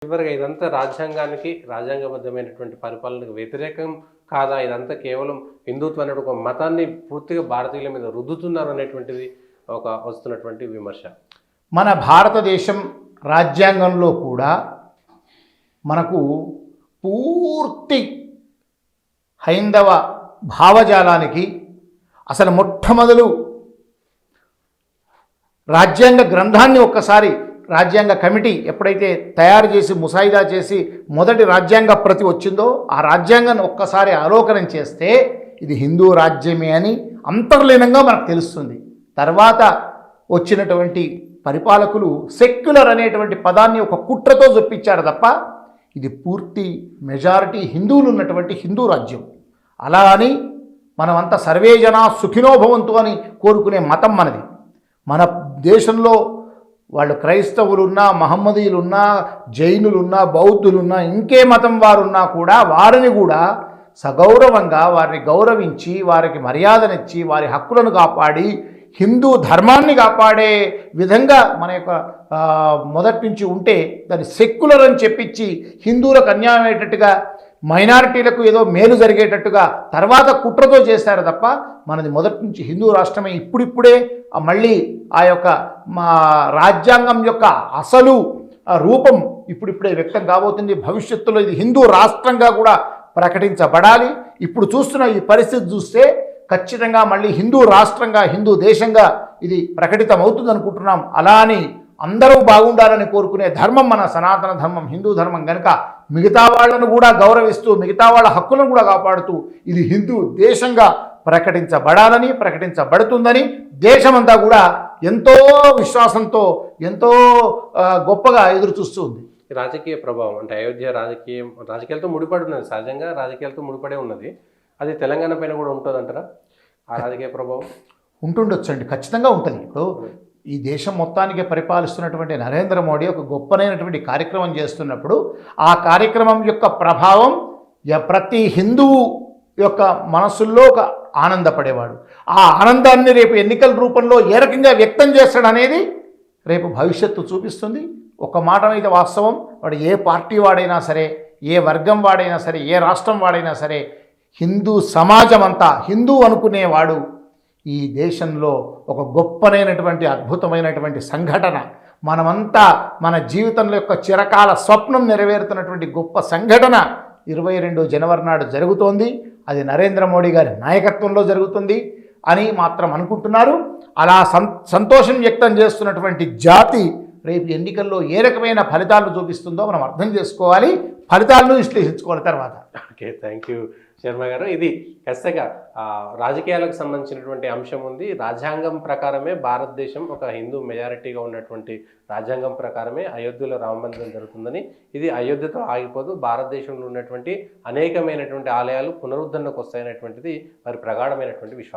చివరిగా ఇదంతా రాజ్యాంగానికి రాజ్యాంగబద్ధమైనటువంటి పరిపాలనకు వ్యతిరేకం కాదా? ఇదంతా కేవలం హిందుత్వం అనే ఒక మతాన్ని పూర్తిగా భారతీయుల మీద రుద్దుతున్నారు అనేటువంటిది ఒక వస్తున్నటువంటి విమర్శ. మన భారతదేశం రాజ్యాంగంలో కూడా మనకు పూర్తి హైందవ భావజాలానికి అసలు మొట్టమొదలు రాజ్యాంగ గ్రంథాన్ని ఒక్కసారి రాజ్యాంగ కమిటీ ఎప్పుడైతే తయారు చేసి ముసాయిదా చేసి మొదటి రాజ్యాంగ ప్రతి వచ్చిందో ఆ రాజ్యాంగాన్ని ఒక్కసారి అవలోకనం చేస్తే ఇది హిందూ రాజ్యమే అని అంతర్లీనంగా మనకు తెలుస్తుంది. తర్వాత వచ్చినటువంటి పరిపాలకులు సెక్యులర్ అనేటువంటి పదాన్ని ఒక కుట్రతో జొప్పించారు తప్ప ఇది పూర్తి మెజారిటీ హిందువులు ఉన్నటువంటి హిందూ రాజ్యం. అలా అని మనమంతా సర్వే జనా సుఖినోభవంతు అని కోరుకునే మతం మనది. మన దేశంలో వాళ్ళు క్రైస్తవులున్నా, మహమ్మదీయులున్నా, జైనులున్నా, బౌద్ధులున్నా, ఇంకే మతం వారున్నా కూడా వారిని కూడా సగౌరవంగా వారిని గౌరవించి వారికి మర్యాదనిచ్చి వారి హక్కులను కాపాడి హిందూ ధర్మాన్ని కాపాడే విధంగా మన యొక్క మొదటి నుంచి ఉంటే దాన్ని సెక్యులర్ అని చెప్పించి హిందువులకు అన్యాయం అయ్యేటట్టుగా మైనారిటీలకు ఏదో మేలు జరిగేటట్టుగా తర్వాత కుట్రతో చేశారు తప్ప మనది మొదటి నుంచి హిందూ రాష్ట్రమే. ఇప్పుడిప్పుడే మళ్ళీ ఆ యొక్క మా రాజ్యాంగం యొక్క అసలు రూపం ఇప్పుడిప్పుడే వ్యక్తం కాబోతుంది. భవిష్యత్తులో ఇది హిందూ రాష్ట్రంగా కూడా ప్రకటించబడాలి. ఇప్పుడు చూస్తున్న ఈ పరిస్థితి చూస్తే ఖచ్చితంగా మళ్ళీ హిందూ రాష్ట్రంగా హిందూ దేశంగా ఇది ప్రకటితం అవుతుంది అనుకుంటున్నాం. అలా అని అందరూ బాగుండాలని కోరుకునే ధర్మం మన సనాతన ధర్మం హిందూ ధర్మం కనుక మిగతా వాళ్ళను కూడా గౌరవిస్తూ మిగతా వాళ్ళ హక్కులను కూడా కాపాడుతూ ఇది హిందూ దేశంగా ప్రకటించబడాలని ప్రకటించబడుతుందని దేశమంతా కూడా ఎంతో విశ్వాసంతో ఎంతో గొప్పగా ఎదురు చూస్తుంది. రాజకీయ ప్రభావం అంటే అయోధ్య రాజకీయాలతో ముడిపడి ఉన్నది. సహజంగా రాజకీయాలతో ముడిపడే ఉన్నది. అది తెలంగాణ పైన కూడా ఉంటుందంటారా ఆ రాజకీయ ప్రభావం? ఉంటుండొచ్చండి, ఖచ్చితంగా ఉంటుంది. ఇప్పుడు ఈ దేశం మొత్తానికి పరిపాలిస్తున్నటువంటి నరేంద్ర మోడీ ఒక గొప్పనైనటువంటి కార్యక్రమం చేస్తున్నప్పుడు ఆ కార్యక్రమం యొక్క ప్రభావం ప్రతి హిందువు యొక్క మనసుల్లో ఒక ఆనందపడేవాడు. ఆ ఆనందాన్ని రేపు ఎన్నికల రూపంలో ఏ రకంగా వ్యక్తం చేస్తాడనేది రేపు భవిష్యత్తు చూపిస్తుంది. ఒక మాట అయితే వాస్తవం, వాడు ఏ పార్టీ వాడైనా సరే, ఏ వర్గం వాడైనా సరే, ఏ రాష్ట్రం వాడైనా సరే, హిందూ సమాజం అంతా హిందూ అనుకునేవాడు ఈ దేశంలో ఒక గొప్పనైనటువంటి అద్భుతమైనటువంటి సంఘటన. మనమంతా మన జీవితంలో యొక్క చిరకాల స్వప్నం నెరవేరుతున్నటువంటి గొప్ప సంఘటన 22 జనవరి నాడు జరుగుతోంది. అది నరేంద్ర మోడీ గారి నాయకత్వంలో జరుగుతుంది అని మాత్రం అనుకుంటున్నారు. అలా సంతోషం వ్యక్తం చేస్తున్నటువంటి జాతి రేపు ఎన్నికల్లో ఏ రకమైన ఫలితాలను చూపిస్తుందో మనం అర్థం చేసుకోవాలి, ఫలితాలను విశ్లేషించుకోవాలి తర్వాత. ఓకే, థ్యాంక్ యూ శర్మ గారు. ఇది ఖచ్చితంగా రాజకీయాలకు సంబంధించినటువంటి అంశం ఉంది. రాజ్యాంగం ప్రకారమే భారతదేశం ఒక హిందూ మెజారిటీగా ఉన్నటువంటి రాజ్యాంగం ప్రకారమే అయోధ్యలో రామ మందిరం జరుగుతుందని, ఇది అయోధ్యతో ఆగిపోదు, భారతదేశంలో ఉన్నటువంటి అనేకమైనటువంటి ఆలయాలు పునరుద్ధరణకు వస్తాయనేటువంటిది మరి ప్రగాఢమైనటువంటి విశ్వాసం.